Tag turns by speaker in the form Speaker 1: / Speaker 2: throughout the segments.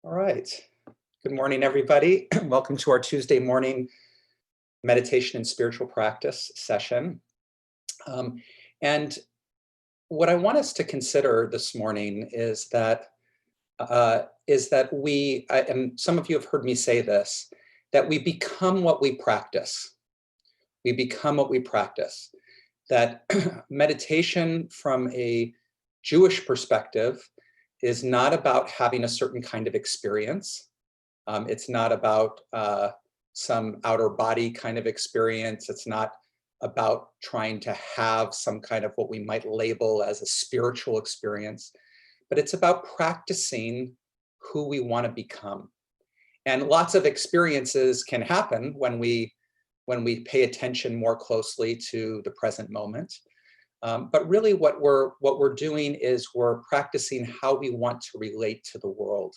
Speaker 1: All right. Good morning, everybody. Welcome to our Tuesday morning meditation and spiritual practice session. Um, and what I want us to consider this morning is that and some of you have heard me say this, that we become what we practice. We become what we practice. That meditation from a Jewish perspective is not about having a certain kind of experience. It's not about some outer body kind of experience. It's not about trying to have some kind of what we might label as a spiritual experience, but it's about practicing who we want to become. And lots of experiences can happen when we pay attention more closely to the present moment. But really, what we're doing is we're practicing how we want to relate to the world.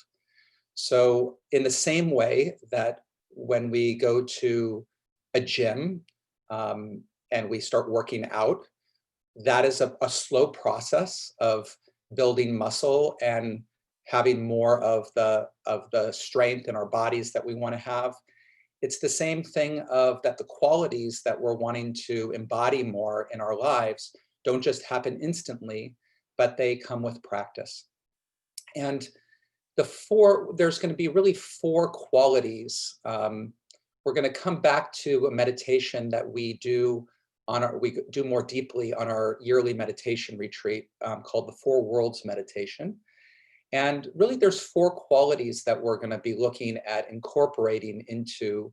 Speaker 1: So in the same way that when we go to a gym and we start working out, that is a slow process of building muscle and having more of the strength in our bodies that we want to have. It's the same thing of that the qualities that we're wanting to embody more in our lives don't just happen instantly, but they come with practice. And there's going to be really four qualities. We're going to come back to a meditation that we do more deeply on our yearly meditation retreat called the Four Worlds Meditation. And really there's four qualities that we're going to be looking at incorporating into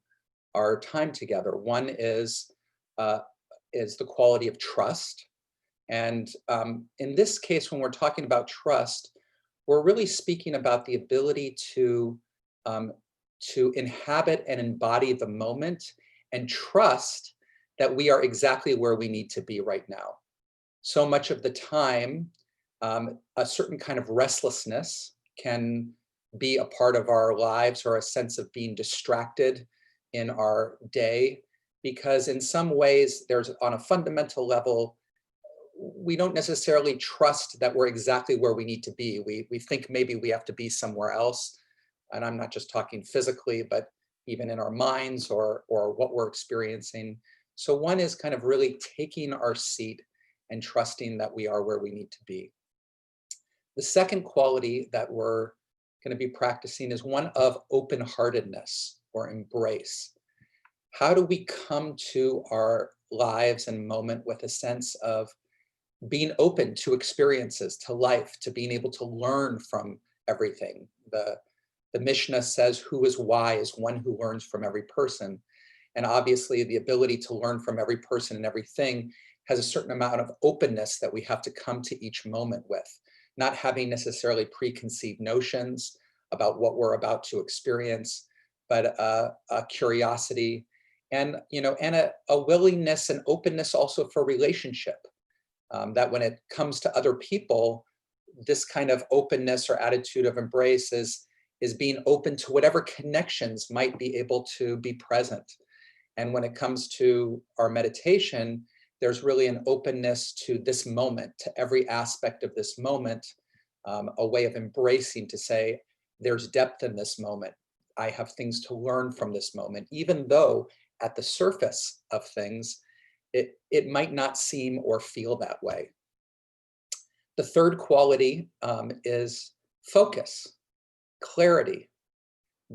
Speaker 1: our time together. One is the quality of trust. And in this case, when we're talking about trust, we're really speaking about the ability um, to inhabit and embody the moment and trust that we are exactly where we need to be right now. So much of the time, a certain kind of restlessness can be a part of our lives, or a sense of being distracted in our day, because in some ways, there's on a fundamental level, we don't necessarily trust that we're exactly where we need to be. We think maybe we have to be somewhere else. And I'm not just talking physically, but even in our minds or what we're experiencing. So one is kind of really taking our seat and trusting that we are where we need to be. The second quality that we're going to be practicing is one of open-heartedness or embrace. How do we come to our lives and moment with a sense of being open to experiences, to life, to being able to learn from everything? The Mishnah says, who is wise? One who learns from every person. And obviously the ability to learn from every person and everything has a certain amount of openness that we have to come to each moment with, not having necessarily preconceived notions about what we're about to experience, but a curiosity and a willingness and openness also for relationship. That when it comes to other people, this kind of openness or attitude of embrace is being open to whatever connections might be able to be present. And when it comes to our meditation, there's really an openness to this moment, to every aspect of this moment, a way of embracing to say, there's depth in this moment. I have things to learn from this moment, even though at the surface of things, it might not seem or feel that way. The third quality is focus, clarity,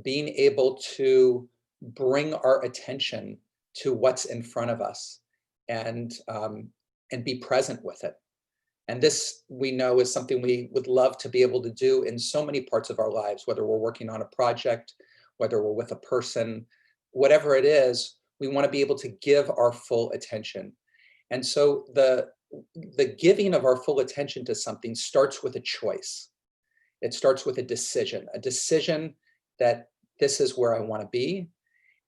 Speaker 1: being able to bring our attention to what's in front of us and be present with it. And this, we know, is something we would love to be able to do in so many parts of our lives, whether we're working on a project, whether we're with a person, whatever it is, we want to be able to give our full attention. And so the giving of our full attention to something starts with a choice. It starts with a decision that this is where I want to be.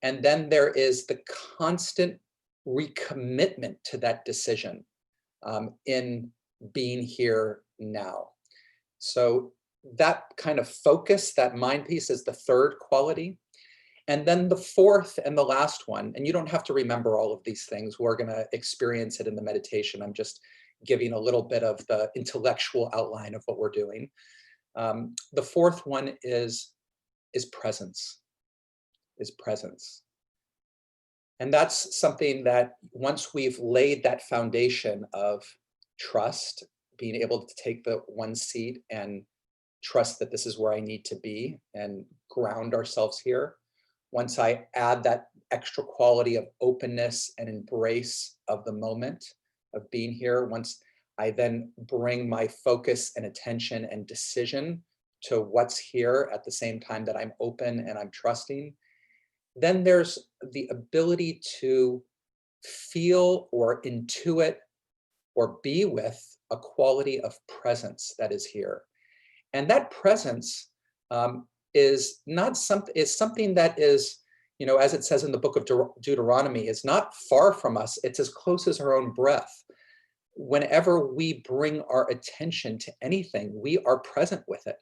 Speaker 1: And then there is the constant recommitment to that decision in being here now. So that kind of focus, that mind piece, is the third quality. And then the fourth and the last one, and you don't have to remember all of these things, we're going to experience it in the meditation. I'm just giving a little bit of the intellectual outline of what we're doing. The fourth one is is presence, is presence. And that's something that once we've laid that foundation of trust, being able to take the one seat and trust that this is where I need to be and ground ourselves here. Once I add that extra quality of openness and embrace of the moment of being here, once I then bring my focus and attention and decision to what's here at the same time that I'm open and I'm trusting, then there's the ability to feel or intuit or be with a quality of presence that is here. And that presence is not something is something that is, as it says in the book of Deuteronomy, is not far from us. It's as close as our own breath. Whenever we bring our attention to anything, we are present with it.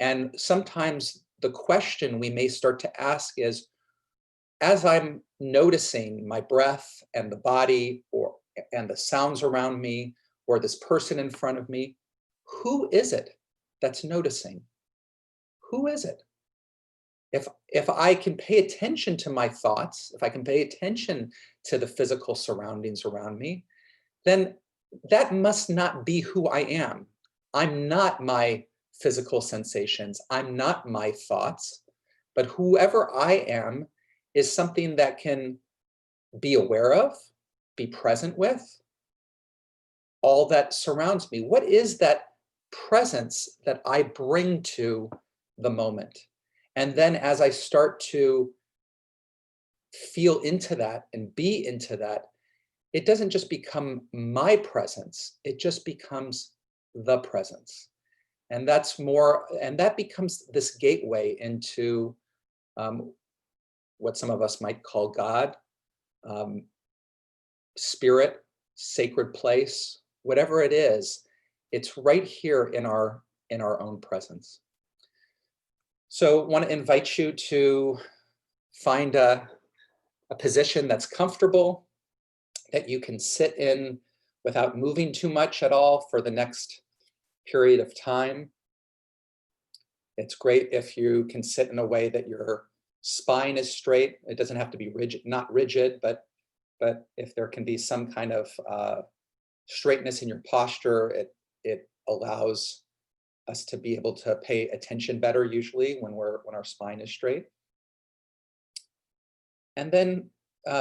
Speaker 1: And sometimes the question we may start to ask is, as I'm noticing my breath and the body and the sounds around me or this person in front of me, who is it that's noticing? Who is it? If I can pay attention to my thoughts, if I can pay attention to the physical surroundings around me, then that must not be who I am. I'm not my physical sensations. I'm not my thoughts, but whoever I am is something that can be aware of, be present with all that surrounds me. What is that presence that I bring to the moment? And then as I start to feel into that and be into that, it doesn't just become my presence, it just becomes the presence. And that becomes this gateway into what some of us might call God, um, spirit, sacred place, whatever it is, it's right here in our own presence. So I want to invite you to find a position that's comfortable, that you can sit in without moving too much at all for the next period of time. It's great if you can sit in a way that your spine is straight. It doesn't have to be rigid, not rigid, but if there can be some kind of straightness in your posture, it allows us to be able to pay attention better usually when our spine is straight. And then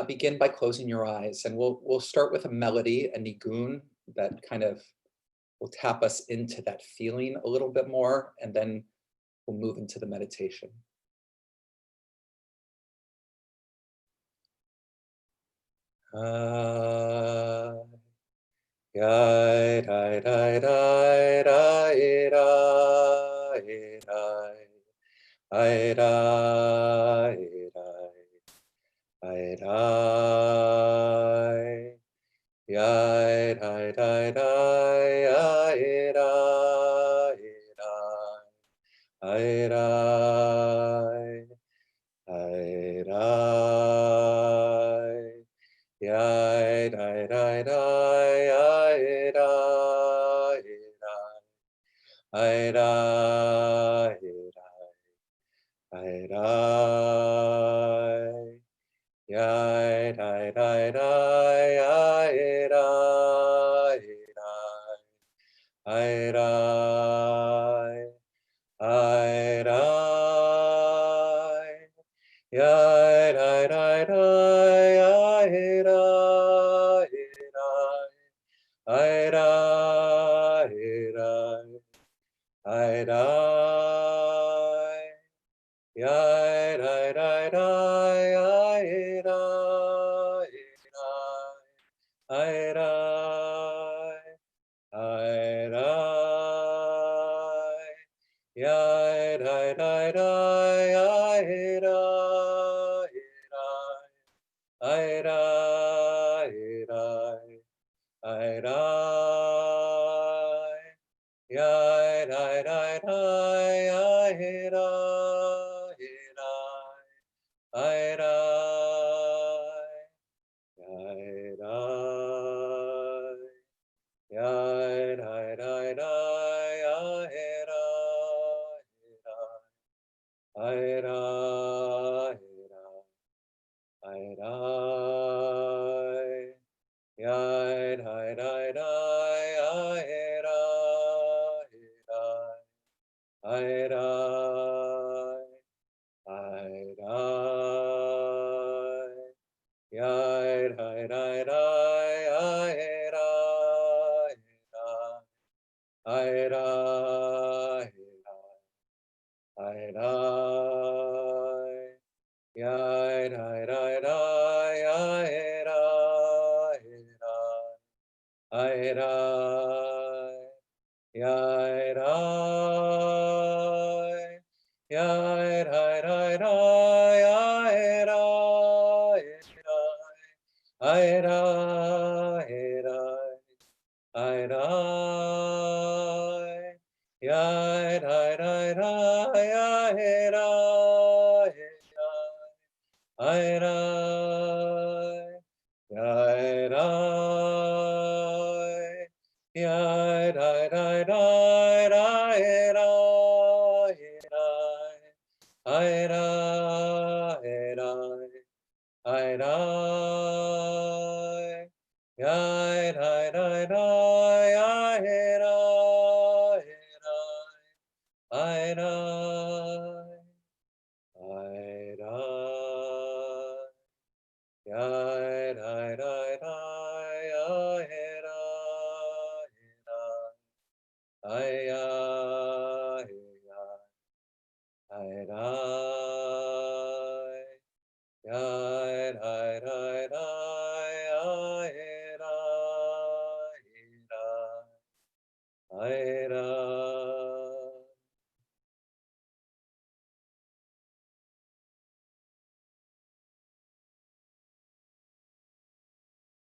Speaker 1: begin by closing your eyes, and we'll start with a melody, a nigun, that kind of will tap us into that feeling a little bit more, and then we'll move into the meditation. Yai dai dai dai dai dai dai dai dai dai dai yai dai dai dai dai dai dai dai dai dai yai dai dai dai dai dai dai dai yai dai dai dai dai dai dai dai yai dai dai dai dai dai dai dai yai dai dai dai dai dai yai dai dai dai dai dai yai dai dai dai dai dai yai dai dai dai Aira, aira, aira, yaira, aira, aira, aira, aira, aira, yaira, aira, aira, aira, aira, aira, yaira, aira, aira, aira, aira, yaira, yaira, aira, yaira, aira, aira, aira, yaira, aira, yaira, aira, yaira, yaira, aira, aira, aira, aira, aira, yaira, aira, yaira, aira, aira, yaira, aira, yaira, aira, aira,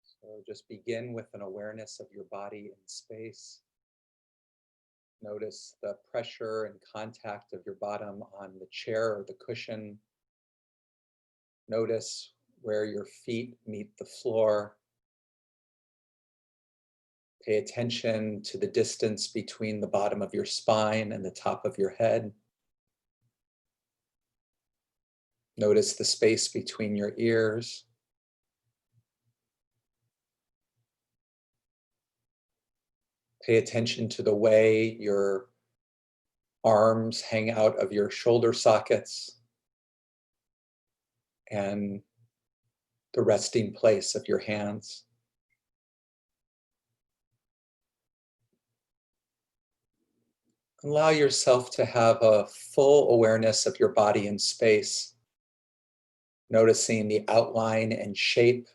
Speaker 1: so just begin with an awareness of your body in space. Notice the pressure and contact of your bottom on the chair or the cushion. Notice where your feet meet the floor. Pay attention to the distance between the bottom of your spine and the top of your head. Notice the space between your ears. Pay attention to the way your arms hang out of your shoulder sockets and the resting place of your hands. Allow yourself to have a full awareness of your body in space, noticing the outline and shape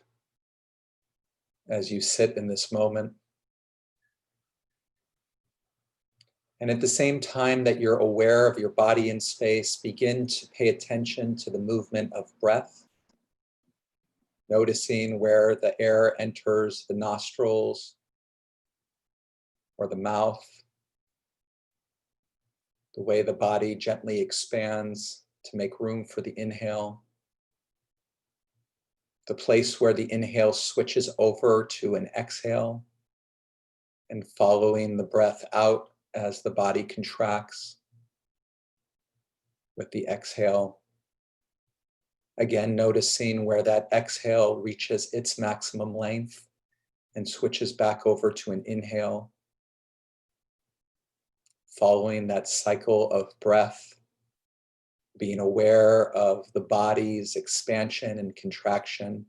Speaker 1: as you sit in this moment. And at the same time that you're aware of your body in space, begin to pay attention to the movement of breath, noticing where the air enters the nostrils or the mouth, the way the body gently expands to make room for the inhale, the place where the inhale switches over to an exhale, and following the breath out as the body contracts with the exhale. Again, noticing where that exhale reaches its maximum length and switches back over to an inhale, following that cycle of breath, being aware of the body's expansion and contraction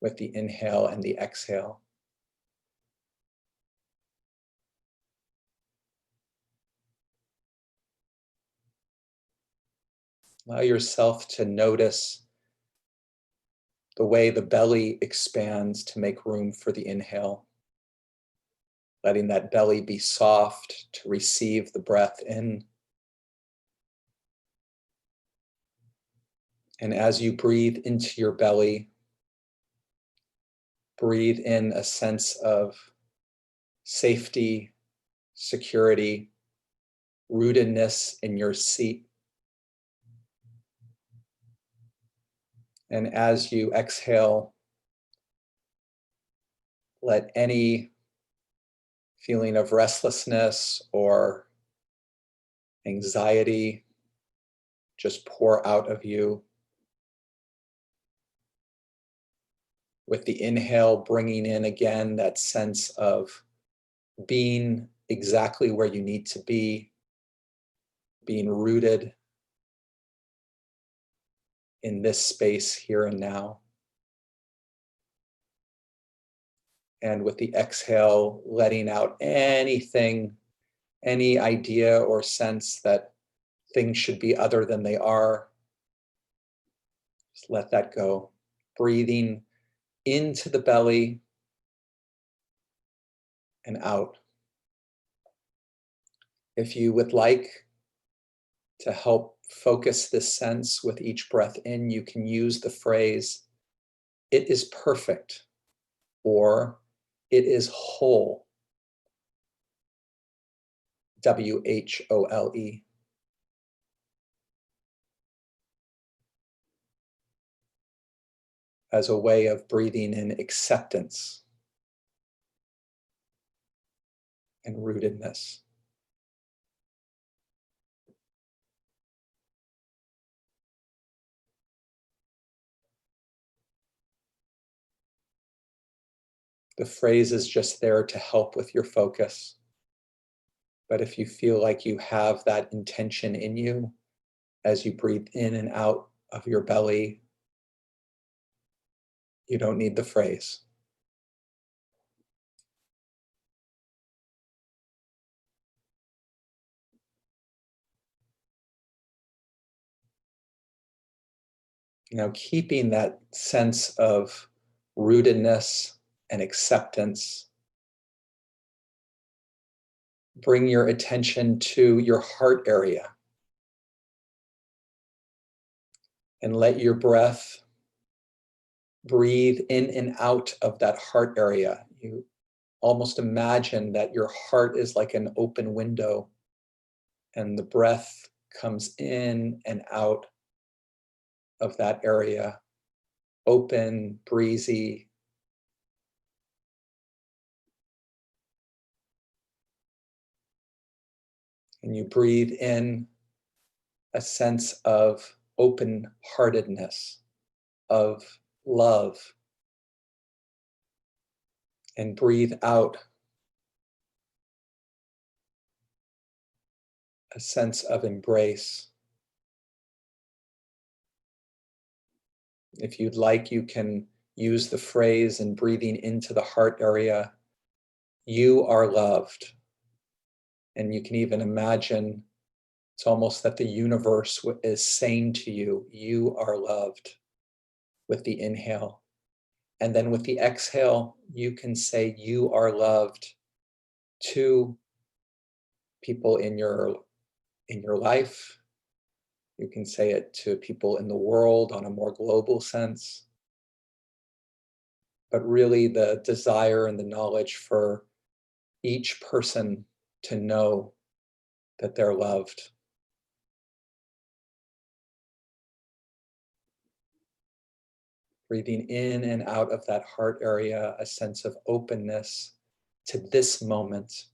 Speaker 1: with the inhale and the exhale. Allow yourself to notice the way the belly expands to make room for the inhale, letting that belly be soft to receive the breath in. And as you breathe into your belly, breathe in a sense of safety, security, rootedness in your seat. And as you exhale, let any feeling of restlessness or anxiety just pour out of you. With the inhale, bringing in again that sense of being exactly where you need to be, being rooted in this space here and now. And with the exhale, letting out anything, any idea or sense that things should be other than they are. Just let that go. Breathing into the belly and out. If you would like to help focus this sense with each breath in, you can use the phrase, "It is perfect," or "It is whole," WHOLE, as a way of breathing in acceptance and rootedness. The phrase is just there to help with your focus. But if you feel like you have that intention in you as you breathe in and out of your belly, you don't need the phrase. Now, keeping that sense of rootedness and acceptance, bring your attention to your heart area and let your breath breathe in and out of that heart area. You almost imagine that your heart is like an open window and the breath comes in and out of that area, open, breezy. And you breathe in a sense of open-heartedness, of love, and breathe out a sense of embrace. If you'd like, you can use the phrase in breathing into the heart area, "You are loved." And you can even imagine it's almost that the universe is saying to you, "You are loved," with the inhale. And then with the exhale, you can say, "You are loved," to people in your life. You can say it to people in the world on a more global sense. But really the desire and the knowledge for each person to know that they're loved. Breathing in and out of that heart area, a sense of openness to this moment.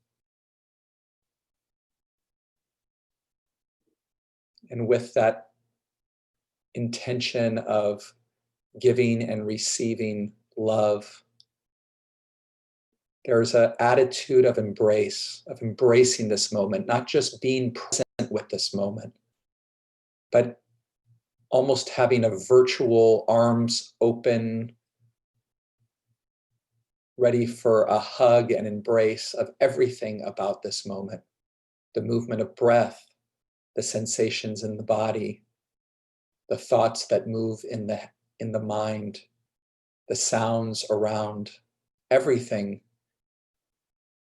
Speaker 1: And with that intention of giving and receiving love, there's an attitude of embrace, of embracing this moment, not just being present with this moment, but almost having a virtual arms open, ready for a hug and embrace of everything about this moment. The movement of breath, the sensations in the body, the thoughts that move in the mind, the sounds around, everything.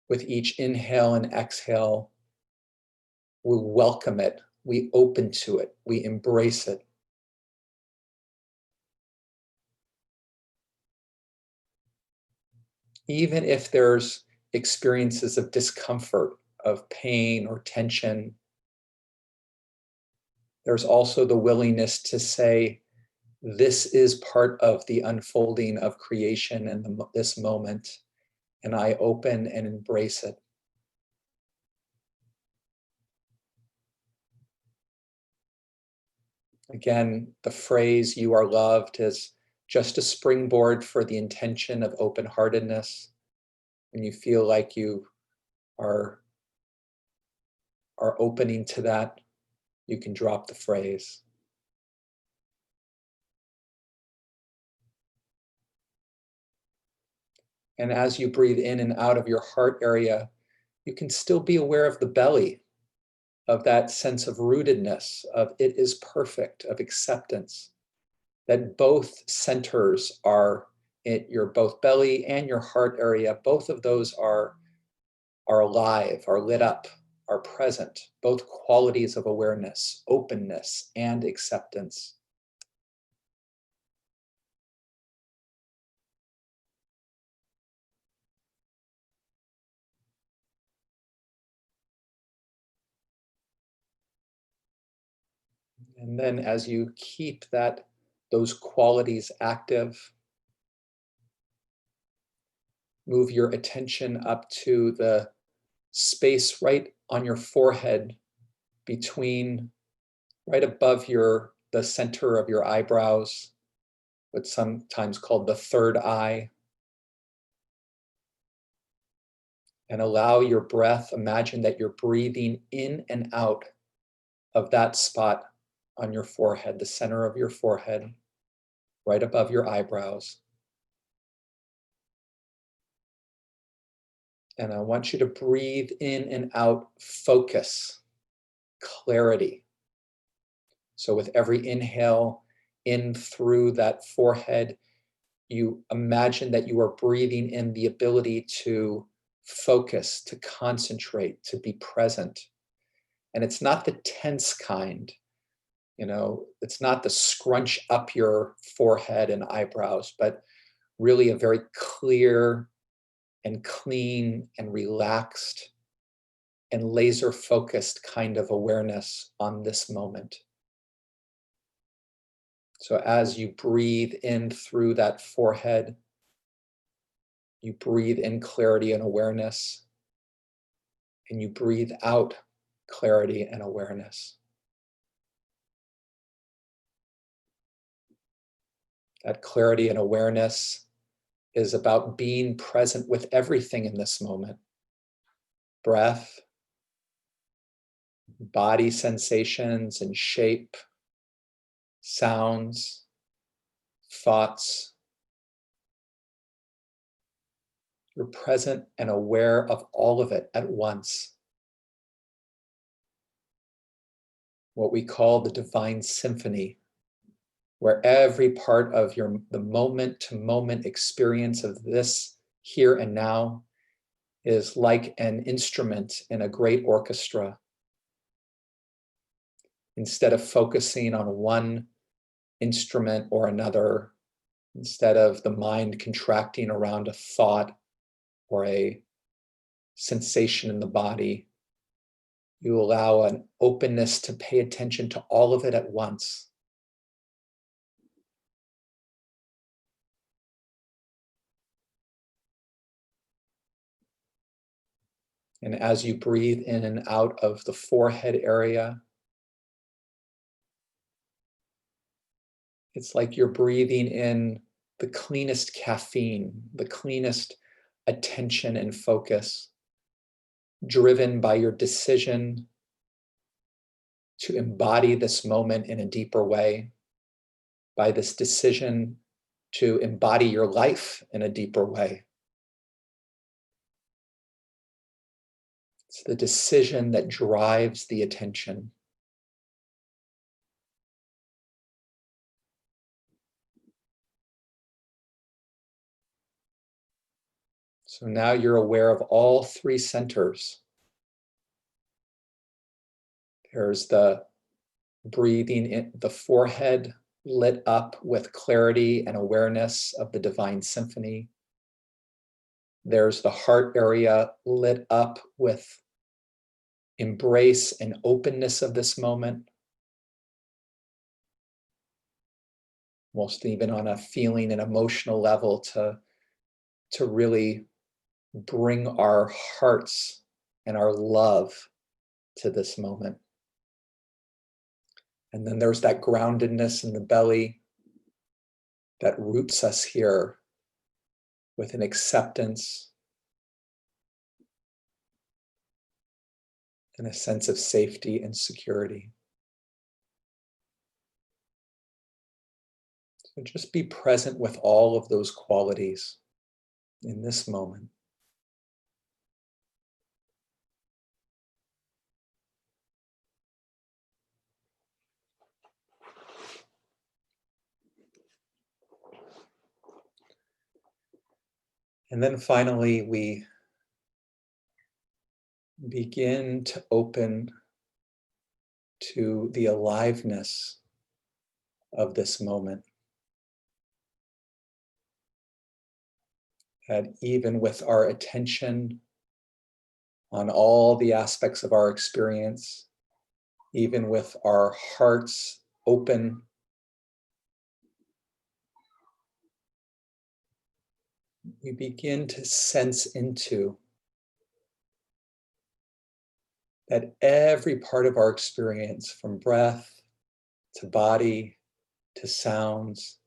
Speaker 1: With each inhale and exhale, we welcome it, we open to it, we embrace it. Even if there's experiences of discomfort, of pain or tension, there's also the willingness to say, this is part of the unfolding of creation and this moment, and I open and embrace it. Again, the phrase "you are loved" is just a springboard for the intention of open-heartedness. When you feel like you are, are opening to that, you can drop the phrase. And as you breathe in and out of your heart area, you can still be aware of the belly, of that sense of rootedness, of it is perfect, of acceptance, that both centers are in your both belly and your heart area. Both of those are alive, are lit up, are present, both qualities of awareness, openness, and acceptance. And then as you keep those qualities active, move your attention up to the space right on your forehead between, right above the center of your eyebrows, what's sometimes called the third eye. And allow your breath, imagine that you're breathing in and out of that spot on your forehead, the center of your forehead, right above your eyebrows. And I want you to breathe in and out focus, clarity. So with every inhale in through that forehead, you imagine that you are breathing in the ability to focus, to concentrate, to be present. And it's not the tense kind, it's not the scrunch up your forehead and eyebrows, but really a very clear and clean and relaxed and laser focused kind of awareness on this moment. So as you breathe in through that forehead, you breathe in clarity and awareness, and you breathe out clarity and awareness. That clarity and awareness is about being present with everything in this moment. Breath, body sensations and shape, sounds, thoughts. You're present and aware of all of it at once. What we call the divine symphony, where every part of the moment to moment experience of this here and now is like an instrument in a great orchestra. Instead of focusing on one instrument or another, instead of the mind contracting around a thought or a sensation in the body, you allow an openness to pay attention to all of it at once. And as you breathe in and out of the forehead area, it's like you're breathing in the cleanest caffeine, the cleanest attention and focus, driven by your decision to embody this moment in a deeper way, by this decision to embody your life in a deeper way. It's the decision that drives the attention. So now you're aware of all three centers. There's the breathing in the forehead lit up with clarity and awareness of the divine symphony. There's the heart area lit up with embrace and openness of this moment, most even on a feeling and emotional level to really bring our hearts and our love to this moment. And then there's that groundedness in the belly that roots us here with an acceptance and a sense of safety and security. So just be present with all of those qualities in this moment. And then finally, we begin to open to the aliveness of this moment. That even with our attention on all the aspects of our experience, even with our hearts open, we begin to sense into that every part of our experience, from breath to body to sounds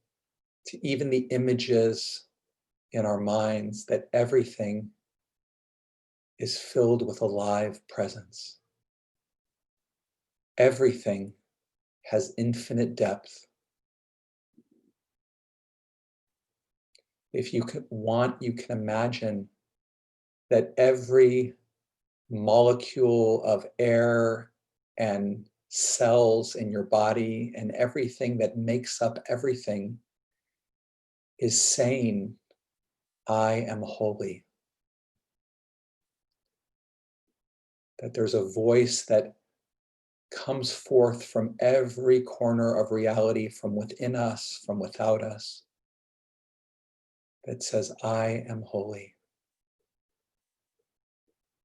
Speaker 1: to even the images in our minds, that everything is filled with a live presence. Everything has infinite depth. If you want, you can imagine that every molecule of air and cells in your body and everything that makes up everything is saying, I am holy. That there's a voice that comes forth from every corner of reality, from within us, from without us, that says, I am holy.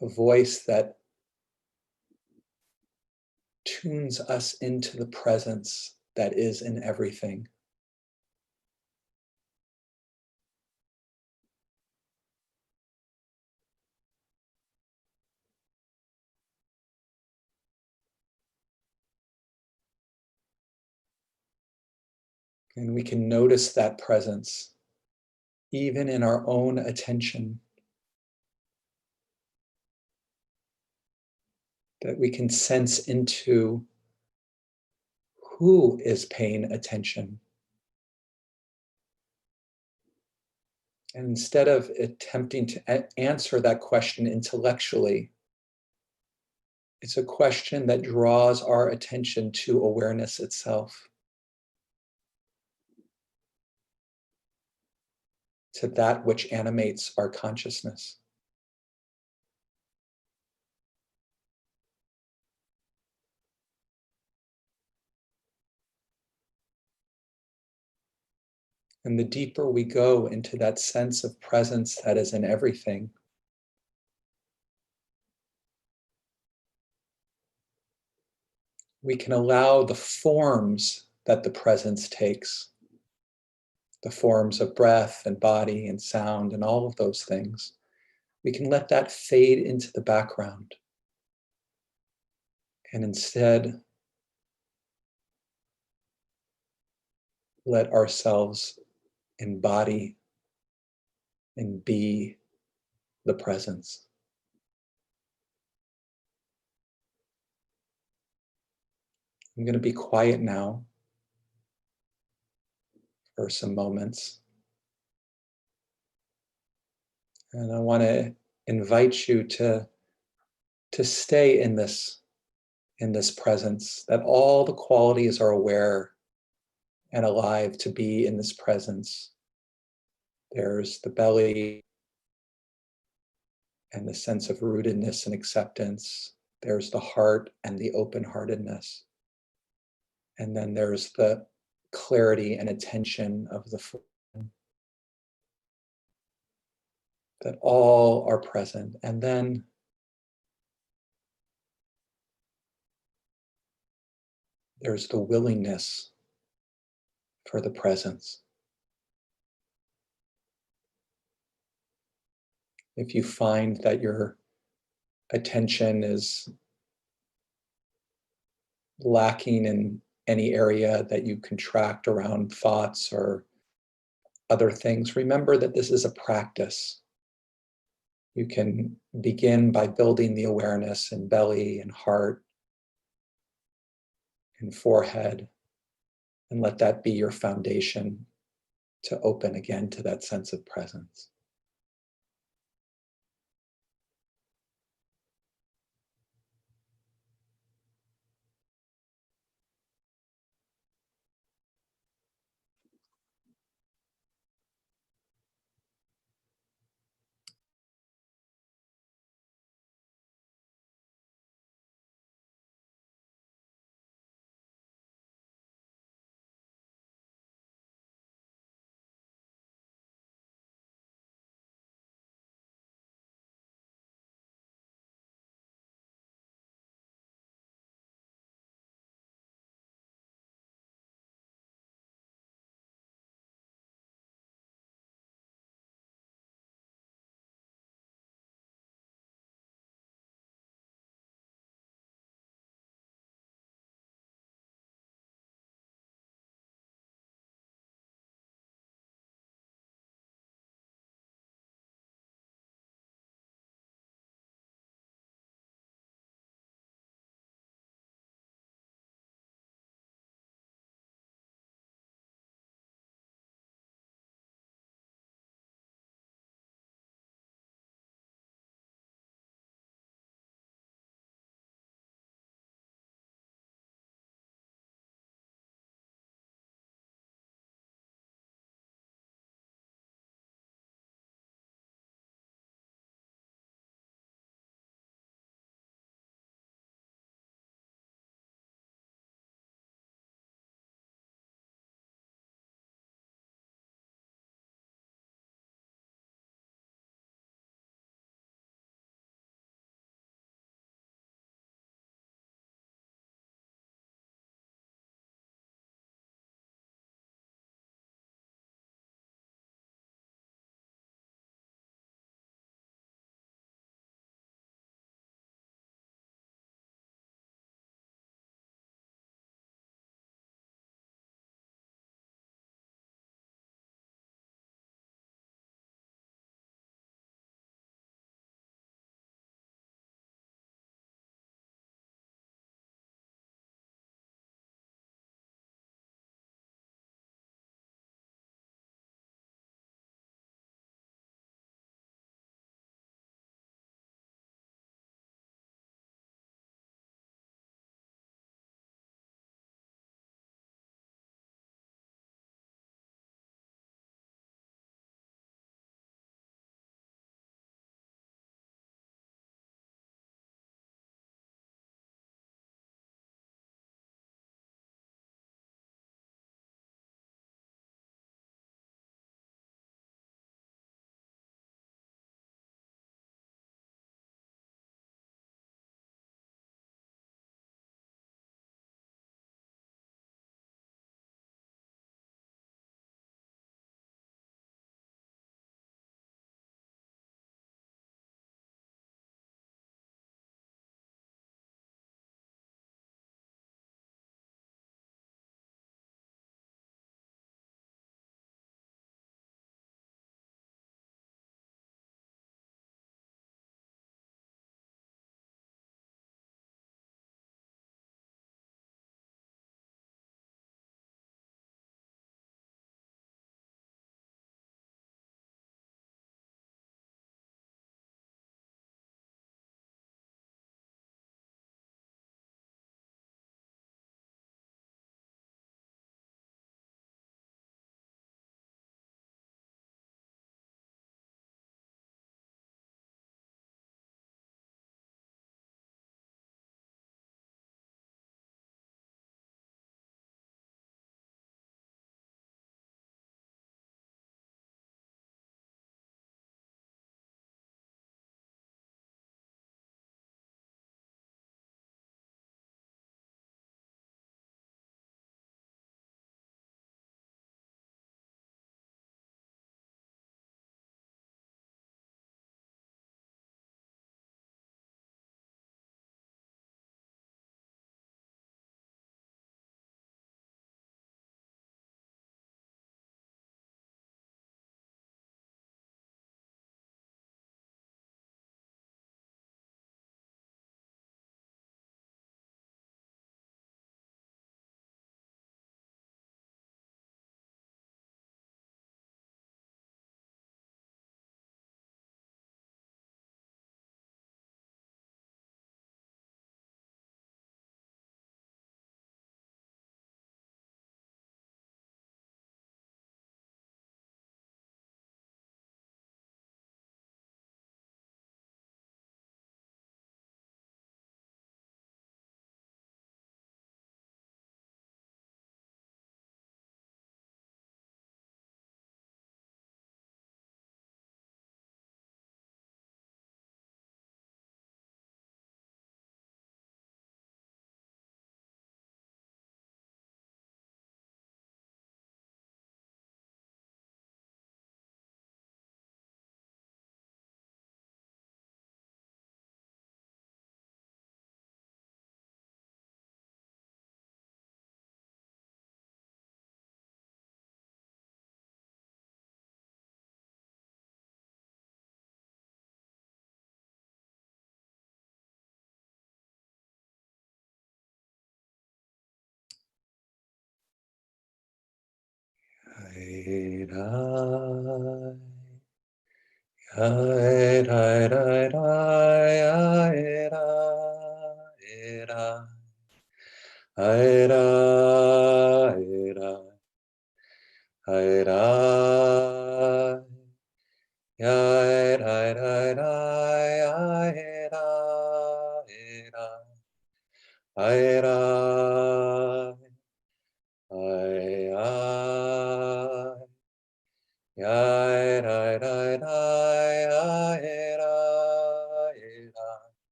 Speaker 1: A voice that tunes us into the presence that is in everything. And we can notice that presence even in our own attention. That we can sense into who is paying attention. And instead of attempting to answer that question intellectually, it's a question that draws our attention to awareness itself, to that which animates our consciousness. And the deeper we go into that sense of presence that is in everything, we can allow the forms that the presence takes, the forms of breath and body and sound and all of those things. We can let that fade into the background and instead let ourselves embody and be the presence. I'm going to be quiet now for some moments. And I want to invite you to stay in this presence, that all the qualities are aware and alive to be in this presence. There's the belly and the sense of rootedness and acceptance. There's the heart and the open-heartedness. And then there's the clarity and attention of the foot. That all are present. And then there's the willingness for the presence. If you find that your attention is lacking in any area that you contract around thoughts or other things, remember that this is a practice. You can begin by building the awareness in belly and heart and forehead, and let that be your foundation to open again to that sense of presence.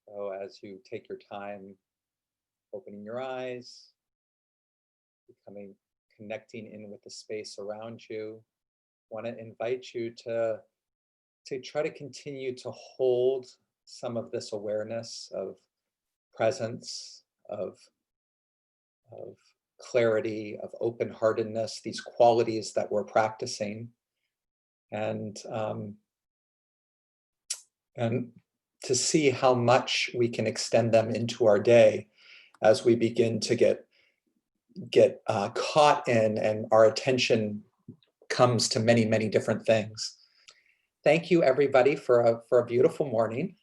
Speaker 1: So as you take your time opening your eyes, becoming connecting in with the space around you, want to invite you to try to continue to hold some of this awareness of presence, of clarity, of open-heartedness, these qualities that we're practicing, and and to see how much we can extend them into our day as we begin to get caught in, and our attention comes to many, many different things. Thank you, everybody, for a beautiful morning.